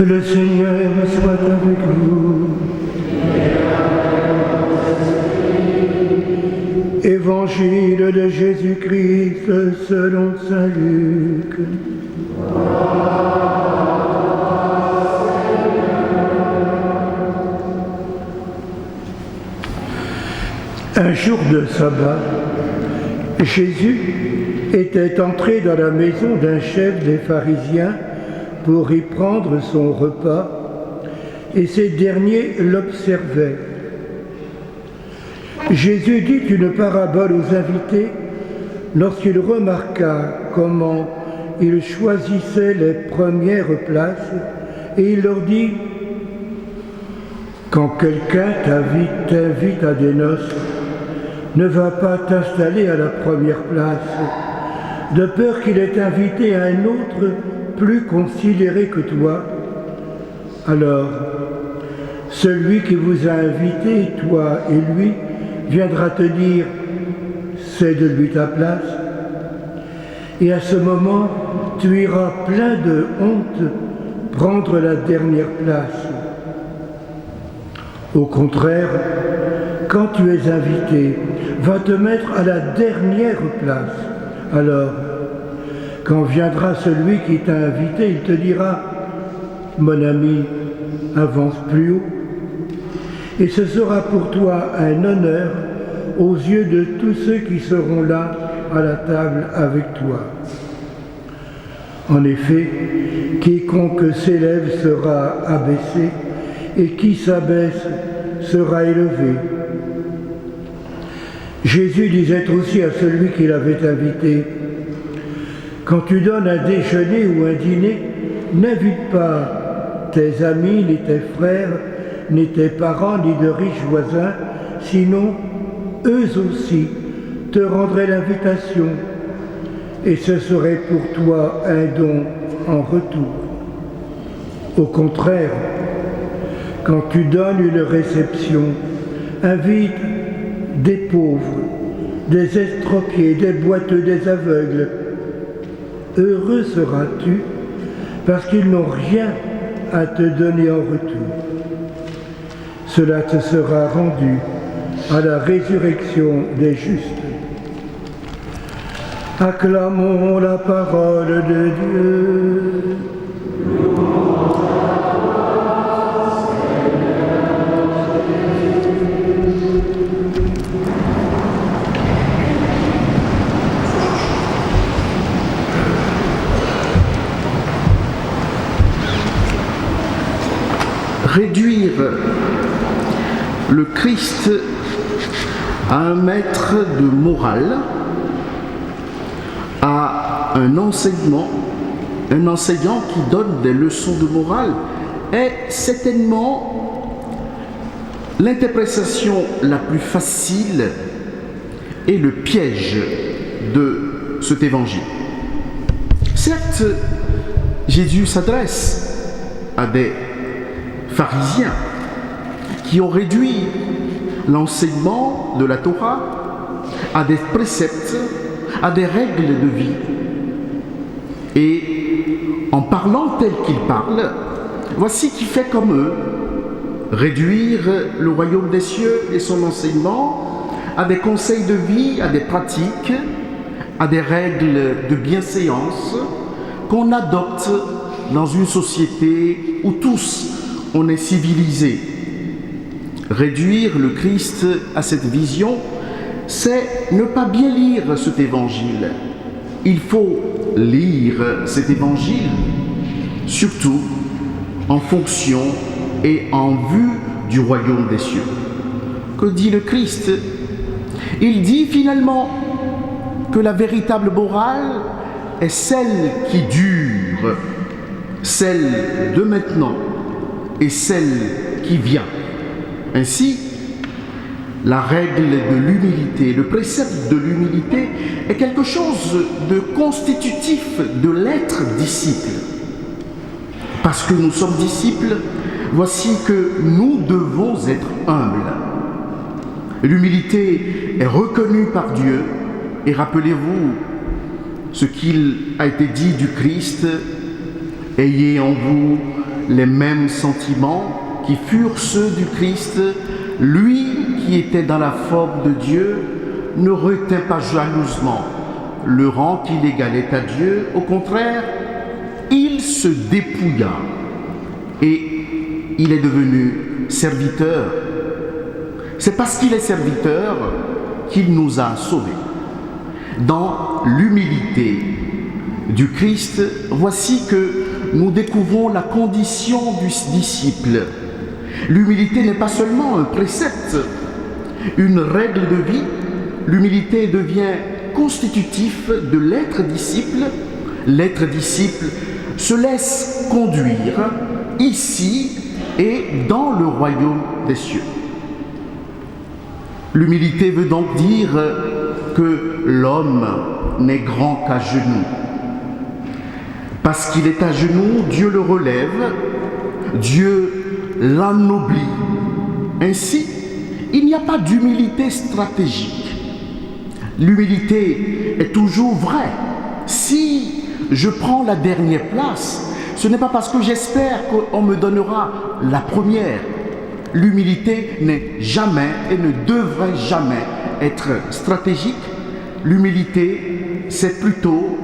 Le Seigneur soit avec vous. Évangile de Jésus-Christ selon saint Luc. Un jour de sabbat, Jésus était entré dans la maison d'un chef des pharisiens pour y prendre son repas, et ces derniers l'observaient. Jésus dit une parabole aux invités lorsqu'il remarqua comment ils choisissaient les premières places, et il leur dit: quand quelqu'un t'invite à des noces, ne va pas t'installer à la première place, de peur qu'il ait invité à un autre plus considéré que toi. Alors, celui qui vous a invité, toi et lui, viendra te dire: cède-lui ta place. Et à ce moment, tu iras plein de honte prendre la dernière place. Au contraire, quand tu es invité, va te mettre à la dernière place. Alors, quand viendra celui qui t'a invité, il te dira: mon ami, avance plus haut. Et ce sera pour toi un honneur aux yeux de tous ceux qui seront là à la table avec toi. En effet, quiconque s'élève sera abaissé, et qui s'abaisse sera élevé. Jésus disait aussi à celui qui l'avait invité: quand tu donnes un déjeuner ou un dîner, n'invite pas tes amis, ni tes frères, ni tes parents, ni de riches voisins, sinon eux aussi te rendraient l'invitation, et ce serait pour toi un don en retour. Au contraire, quand tu donnes une réception, invite des pauvres, des estropiés, des boiteux, des aveugles. Heureux seras-tu, parce qu'ils n'ont rien à te donner en retour. Cela te sera rendu à la résurrection des justes. Acclamons la parole de Dieu. Réduire le Christ à un maître de morale, à un enseignant qui donne des leçons de morale, est certainement l'interprétation la plus facile et le piège de cet évangile. Certes, Jésus s'adresse à des pharisiens qui ont réduit l'enseignement de la Torah à des préceptes, à des règles de vie. Et en parlant tel qu'il parle, voici qu'il fait comme eux, réduire le royaume des cieux et son enseignement à des conseils de vie, à des pratiques, à des règles de bienséance qu'on adopte dans une société où tous on est civilisé. Réduire le Christ à cette vision, c'est ne pas bien lire cet évangile. Il faut lire cet évangile, surtout en fonction et en vue du royaume des cieux. Que dit le Christ? Il dit finalement que la véritable morale est celle qui dure, celle de maintenant et celle qui vient. Ainsi, la règle de l'humilité, le précepte de l'humilité est quelque chose de constitutif de l'être disciple. Parce que nous sommes disciples, voici que nous devons être humbles. L'humilité est reconnue par Dieu, et rappelez-vous ce qu'il a été dit du Christ: ayez en vous les mêmes sentiments qui furent ceux du Christ. Lui qui était dans la forme de Dieu ne retint pas jalousement le rang qu'il égalait à Dieu. Au contraire, il se dépouilla et il est devenu serviteur. C'est parce qu'il est serviteur qu'il nous a sauvés. Dans l'humilité du Christ, voici que nous découvrons la condition du disciple. L'humilité n'est pas seulement un précepte, une règle de vie. L'humilité devient constitutif de l'être disciple. L'être disciple se laisse conduire ici et dans le royaume des cieux. L'humilité veut donc dire que l'homme n'est grand qu'à genoux. Parce qu'il est à genoux, Dieu le relève, Dieu l'ennoblit. Ainsi, il n'y a pas d'humilité stratégique. L'humilité est toujours vraie. Si je prends la dernière place, ce n'est pas parce que j'espère qu'on me donnera la première. L'humilité n'est jamais et ne devrait jamais être stratégique. L'humilité, c'est plutôt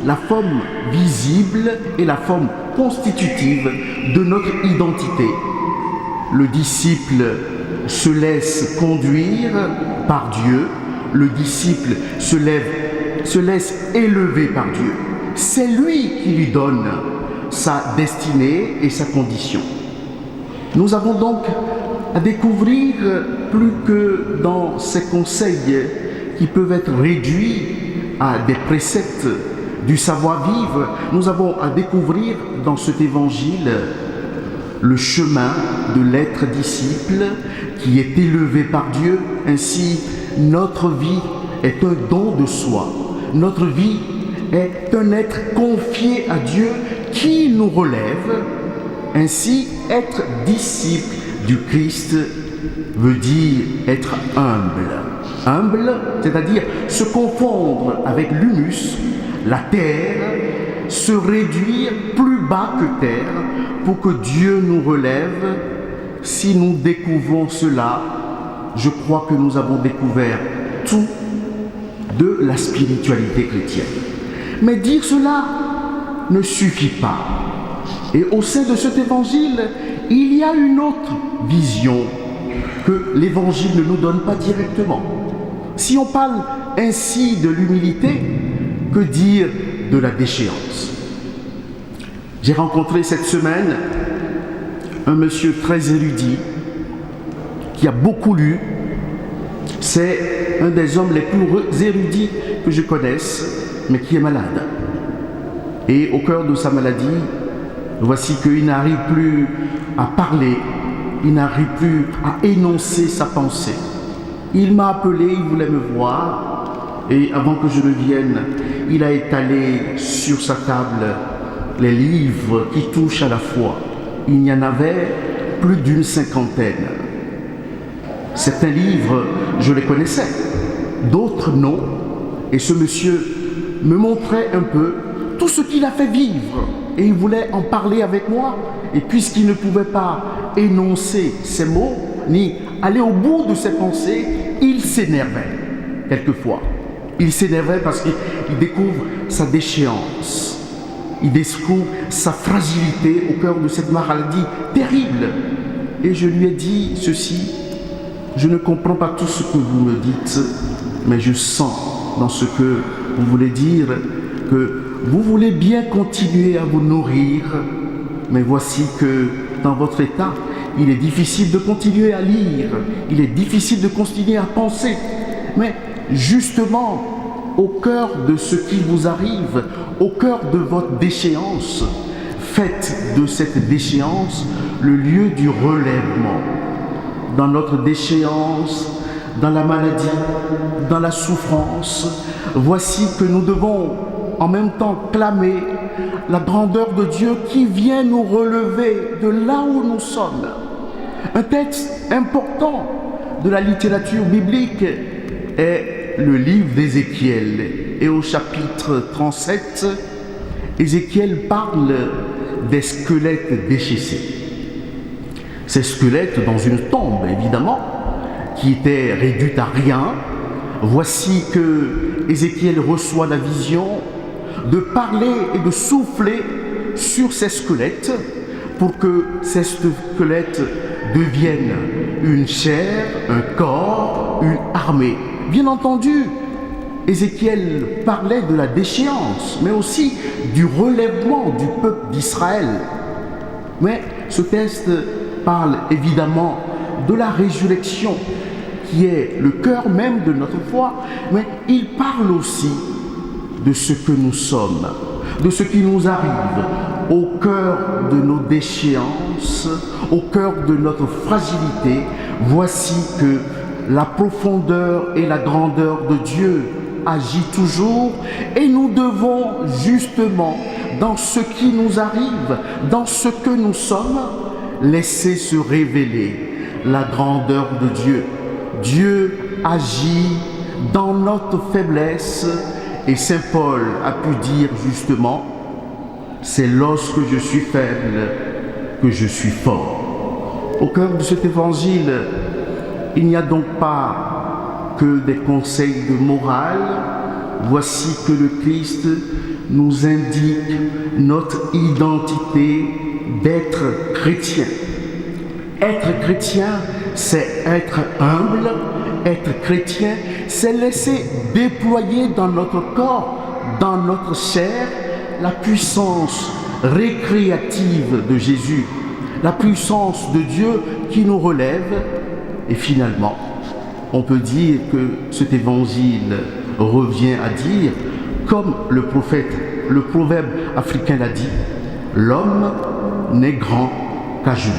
la forme visible et la forme constitutive de notre identité. Le disciple se laisse conduire par Dieu. Le disciple se laisse élever par Dieu. C'est lui qui lui donne sa destinée et sa condition. Nous avons donc à découvrir, plus que dans ces conseils qui peuvent être réduits à des préceptes du savoir-vivre, nous avons à découvrir dans cet évangile le chemin de l'être disciple qui est élevé par Dieu. Ainsi, notre vie est un don de soi. Notre vie est un être confié à Dieu qui nous relève. Ainsi, être disciple du Christ veut dire être humble. Humble, c'est-à-dire se confondre avec l'humus, la terre, se réduire plus bas que terre pour que Dieu nous relève. Si nous découvrons cela, je crois que nous avons découvert tout de la spiritualité chrétienne. Mais dire cela ne suffit pas. Et au sein de cet évangile, il y a une autre vision que l'évangile ne nous donne pas directement. Si on parle ainsi de l'humilité, que dire de la déchéance? J'ai rencontré cette semaine un monsieur très érudit qui a beaucoup lu. C'est un des hommes les plus érudits que je connaisse, mais qui est malade. Et au cœur de sa maladie, voici qu'il n'arrive plus à parler, il n'arrive plus à énoncer sa pensée. Il m'a appelé, il voulait me voir, et avant que je ne vienne, il a étalé sur sa table les livres qui touchent à la foi. Il y en avait plus d'une cinquantaine. Certains livres, je les connaissais, d'autres non, et ce monsieur me montrait un peu tout ce qu'il a fait vivre, et il voulait en parler avec moi. Et puisqu'il ne pouvait pas énoncer ses mots, ni aller au bout de ses pensées, il s'énervait, quelquefois. Il s'énervait parce qu'il découvre sa déchéance. Il découvre sa fragilité au cœur de cette maladie terrible. Et je lui ai dit ceci: je ne comprends pas tout ce que vous me dites, mais je sens dans ce que vous voulez dire que vous voulez bien continuer à vous nourrir, mais voici que dans votre état, il est difficile de continuer à lire, il est difficile de continuer à penser. Mais justement, au cœur de ce qui vous arrive, au cœur de votre déchéance, faites de cette déchéance le lieu du relèvement. Dans notre déchéance, dans la maladie, dans la souffrance, voici que nous devons en même temps clamer la grandeur de Dieu qui vient nous relever de là où nous sommes. Un texte important de la littérature biblique est le livre d'Ézéchiel. Et au chapitre 37, Ézéchiel parle des squelettes déchissés. Ces squelettes dans une tombe, évidemment, qui était réduite à rien. Voici que Ézéchiel reçoit la vision de parler et de souffler sur ces squelettes pour que ces squelettes deviennent une chair, un corps, une armée. Bien entendu, Ézéchiel parlait de la déchéance, mais aussi du relèvement du peuple d'Israël. Mais ce texte parle évidemment de la résurrection, qui est le cœur même de notre foi, mais il parle aussi de ce que nous sommes, de ce qui nous arrive au cœur de nos déchéances, au cœur de notre fragilité. Voici que la profondeur et la grandeur de Dieu agit toujours et nous devons justement, dans ce qui nous arrive, dans ce que nous sommes, laisser se révéler la grandeur de Dieu. Dieu agit dans notre faiblesse et Saint Paul a pu dire justement, c'est lorsque je suis faible que je suis fort. Au cœur de cet évangile, il n'y a donc pas que des conseils de morale. Voici que le Christ nous indique notre identité d'être chrétien. Être chrétien, c'est être humble. Être chrétien, c'est laisser déployer dans notre corps, dans notre chair, la puissance récréative de Jésus, la puissance de Dieu qui nous relève. Et finalement, on peut dire que cet évangile revient à dire, comme le proverbe africain l'a dit, l'homme n'est grand qu'à genoux.